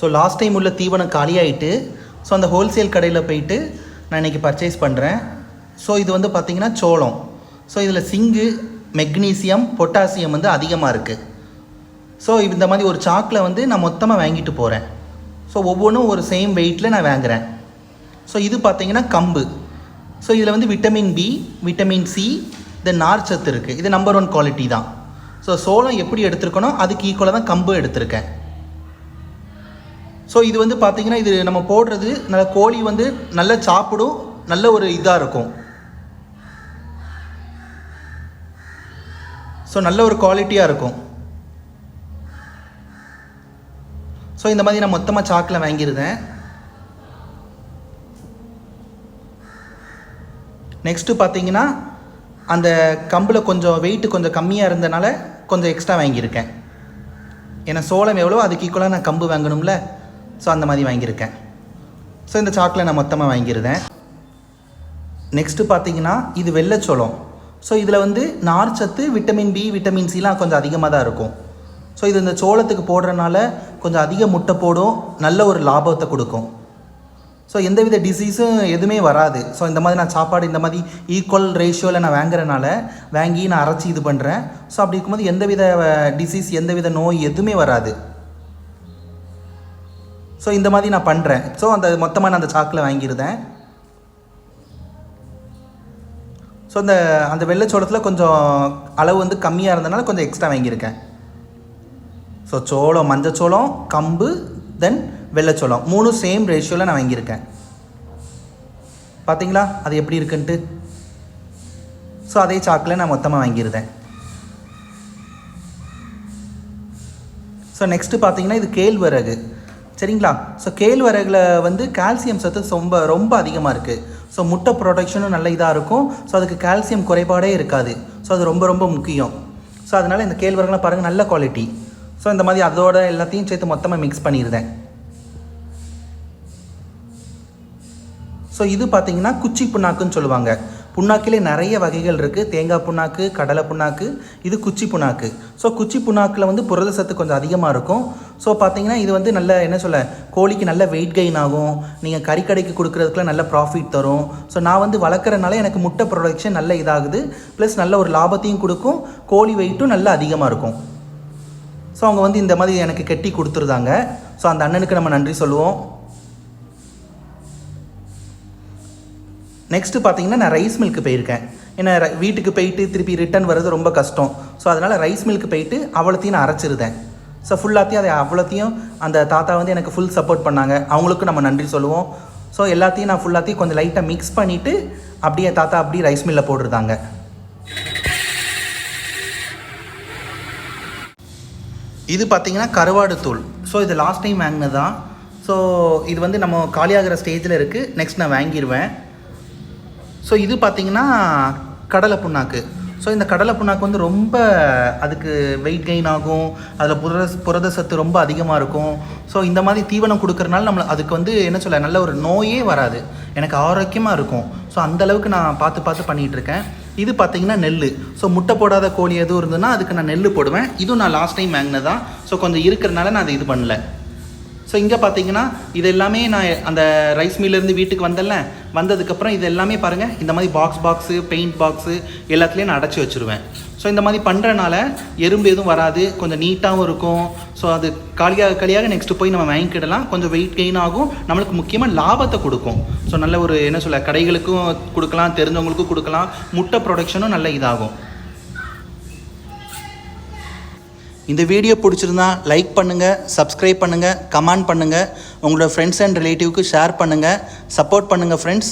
So last time உள்ள தீவனம் காலியாகிட்டு so அந்த ஹோல்சேல் கடையில் போயிட்டு நான் இன்றைக்கி பர்ச்சேஸ் பண்ணுறேன். ஸோ இது வந்து பார்த்திங்கன்னா சோளம். ஸோ இதில் சிங்கு, மெக்னீசியம், பொட்டாசியம் வந்து அதிகமாக இருக்குது. ஸோ இந்த மாதிரி ஒரு சாக்கில் வந்து நான் மொத்தமாக வாங்கிட்டு போகிறேன். ஸோ ஒவ்வொன்றும் ஒரு சேம் வெயிட்டில் நான் வாங்குகிறேன். ஸோ இது பார்த்திங்கன்னா கம்பு. ஸோ இதில் வந்து விட்டமின் பி, விட்டமின் சி, தென் நார்ச்சத்து இருக்குது. இது நம்பர் 1 குவாலிட்டி தான். ஸோ சோளம் எப்படி எடுத்துருக்கணும் அதுக்கு ஈக்குவலாக தான் கம்பு எடுத்திருக்கேன். ஸோ இது வந்து பார்த்திங்கன்னா இது நம்ம போடுறது நல்ல கோழி வந்து நல்லா சாப்பிடும், நல்ல ஒரு இதாக இருக்கும். ஸோ நல்ல ஒரு குவாலிட்டியாக இருக்கும். ஸோ இந்த மாதிரி நான் மொத்தமாக சாக்கில் வாங்கியிருந்தேன். நெக்ஸ்ட்டு பார்த்தீங்கன்னா அந்த கம்பில் கொஞ்சம் வெயிட்டு கொஞ்சம் கம்மியாக இருந்தனால கொஞ்சம் எக்ஸ்ட்ரா வாங்கியிருக்கேன். ஏன்னா சோளம் எவ்வளோ அதுக்கு ஈக்குவலாக நான் கம்பு வாங்கணும்ல. ஸோ அந்த மாதிரி வாங்கியிருக்கேன். ஸோ இந்த சாக்கில் நான் மொத்தமாக வாங்கியிருந்தேன். நெக்ஸ்ட்டு பார்த்தீங்கன்னா இது வெள்ளைச்சோளம். ஸோ இதில் வந்து நார்ச்சத்து, விட்டமின் பி, விட்டமின் சிலாம் கொஞ்சம் அதிகமாக தான் இருக்கும். ஸோ இது இந்த சோளத்துக்கு போடுறதுனால கொஞ்சம் அதிக முட்டை போடும், நல்ல ஒரு லாபத்தை கொடுக்கும். ஸோ எந்தவித டிசீஸும் எதுவுமே வராது. ஸோ இந்த மாதிரி நான் சாப்பாடு இந்த மாதிரி ஈக்குவல் ரேஷியோவில் நான் வாங்குறதுனால வாங்கி நான் அரைச்சி இது பண்ணுறேன். ஸோ அப்படி இருக்கும்போது எந்தவித டிசீஸ், எந்தவித நோய் எதுவுமே வராது. ஸோ இந்த மாதிரி நான் பண்ணுறேன். ஸோ அந்த மொத்தமாக நான் அந்த சாக்கில் வாங்கியிருந்தேன். ஸோ அந்த வெள்ளைச்சோளத்தில் கொஞ்சம் அளவு வந்து கம்மியாக இருந்தனால கொஞ்சம் எக்ஸ்ட்ரா வாங்கியிருக்கேன். ஸோ சோளம், மஞ்சச்சோளம், கம்பு, தென் வெள்ளைச்சோளம் 3 சேம் ரேஷியோவில் நான் வாங்கியிருக்கேன். பார்த்தீங்களா அது எப்படி இருக்குன்ட்டு. ஸோ அதே சாக்கில் நான் மொத்தமாக வாங்கியிருந்தேன். ஸோ நெக்ஸ்ட்டு பார்த்தீங்கன்னா இது கேழ்வரகு. சரிங்களா. ஸோ கேழ்வரகுல வந்து கால்சியம் சத்து ரொம்ப ரொம்ப அதிகமாக இருக்குது. ஸோ முட்டை ப்ரொடக்ஷனும் நல்ல இதாக இருக்கும். ஸோ அதுக்கு கால்சியம் குறைபாடே இருக்காது. ஸோ அது ரொம்ப ரொம்ப முக்கியம். ஸோ அதனால் இந்த கேழ்வரகுலாம் பாருங்கள் நல்ல குவாலிட்டி. ஸோ இந்த மாதிரி அதோட எல்லாத்தையும் சேர்த்து மொத்தமாக மிக்ஸ் பண்ணியிருந்தேன். ஸோ இது பார்த்திங்கன்னா குச்சி புண்ணாக்குன்னு சொல்லுவாங்க. புண்ணாக்கிலே நிறைய வகைகள் இருக்குது. தேங்காய் புண்ணாக்கு, கடலை புண்ணாக்கு, இது குச்சி புண்ணாக்கு. ஸோ குச்சி புண்ணாக்கில் வந்து புரத சத்து கொஞ்சம் அதிகமாக இருக்கும். ஸோ பார்த்திங்கன்னா இது வந்து நல்ல என்ன சொல்ல கோழிக்கு நல்ல வெயிட் கெயின் ஆகும். நீங்கள் கறிக்கடைக்கு கொடுக்குறதுக்குலாம் நல்ல ப்ராஃபிட் தரும். ஸோ நான் வந்து வளர்க்குறதுனால எனக்கு முட்டை ப்ரொடக்ஷன் நல்ல இதாகுது. ப்ளஸ் நல்ல ஒரு லாபத்தையும் கொடுக்கும். கோழி வெயிட்டும் நல்ல அதிகமாக இருக்கும். ஸோ அவங்க வந்து இந்த மாதிரி எனக்கு கெட்டி கொடுத்துருந்தாங்க. ஸோ அந்த அண்ணனுக்கு நம்ம நன்றி சொல்லுவோம். நெக்ஸ்ட்டு பார்த்தீங்கன்னா நான் ரைஸ் மில்க்கு போயிருக்கேன். ஏன்னா வீட்டுக்கு போயிட்டு திருப்பி ரிட்டன் வர்றது ரொம்ப கஷ்டம். ஸோ அதனால் ரைஸ் மில்க்கு போயிட்டு அவ்வளோத்தையும் நான் அரைச்சிருந்தேன். ஸோ ஃபுல்லாத்தையும் அதை அவ்வளோத்தையும் அந்த தாத்தா வந்து எனக்கு ஃபுல் சப்போர்ட் பண்ணாங்க. அவங்களுக்கும் நம்ம நன்றி சொல்லுவோம். ஸோ எல்லாத்தையும் நான் ஃபுல்லாத்தையும் கொஞ்சம் லைட்டாக மிக்ஸ் பண்ணிவிட்டு அப்படியே தாத்தா அப்படியே ரைஸ் மில்லில் போட்டுருந்தாங்க. இது பார்த்திங்கன்னா கருவாடு தூள். ஸோ இது லாஸ்ட் டைம் வாங்கினது தான். ஸோ இது வந்து நம்ம காலியாகிற ஸ்டேஜில் இருக்குது. நெக்ஸ்ட் நான் வாங்கிடுவேன். ஸோ இது பார்த்திங்கன்னா கடலை புண்ணாக்கு. ஸோ இந்த கடலை புண்ணாக்கு வந்து ரொம்ப அதுக்கு வெயிட் கெயின் ஆகும். அதில் புரத சத்து ரொம்ப அதிகமாக இருக்கும். ஸோ இந்த மாதிரி தீவனம் கொடுக்கறனால அதுக்கு வந்து என்ன சொல்ல நல்ல ஒரு நோயே வராது. எனக்கு ஆரோக்கியமாக இருக்கும். ஸோ அந்தளவுக்கு நான் பார்த்து பண்ணிகிட்ருக்கேன். இது பார்த்திங்கன்னா நெல். ஸோ முட்டை போடாத கோழி எதுவும் இருந்ததுன்னா அதுக்கு நான் நெல் போடுவேன். இதுவும் நான் லாஸ்ட் டைம் வாங்கினது தான். ஸோ கொஞ்சம் இருக்கிறனால நான் அதை இது பண்ணல. ஸோ இங்கே பார்த்தீங்கன்னா இது எல்லாமே நான் அந்த ரைஸ் மில்லேருந்து வீட்டுக்கு வந்ததுக்கப்புறம் இது எல்லாமே பாருங்கள் இந்த மாதிரி பாக்ஸு, பெயிண்ட் பாக்ஸு எல்லாத்துலேயும் நான் அடைச்சி வச்சுருவேன். ஸோ இந்த மாதிரி பண்ணுறனால எறும்பு எதுவும் வராது, கொஞ்சம் நீட்டாகவும் இருக்கும். ஸோ அது காலியாக நெக்ஸ்ட்டு போய் நம்ம வாங்கிக்கிடலாம். கொஞ்சம் வெயிட் கெயின் ஆகும், நம்மளுக்கு முக்கியமாக லாபத்தை கொடுக்கும். ஸோ நல்ல ஒரு என்ன சொல்ல கடைகளுக்கும் கொடுக்கலாம், தெரிஞ்சவங்களுக்கும் கொடுக்கலாம். முட்டை ப்ரொடக்ஷனும் நல்ல இதாகும். இந்த வீடியோ பிடிச்சிருந்தா லைக் பண்ணுங்கள், சப்ஸ்கிரைப் பண்ணுங்கள், கமெண்ட் பண்ணுங்கள், உங்களோட ஃப்ரெண்ட்ஸ் அண்ட் ரிலேட்டிவ்க்கு ஷேர் பண்ணுங்கள், சப்போர்ட் பண்ணுங்கள் ஃப்ரெண்ட்ஸ்.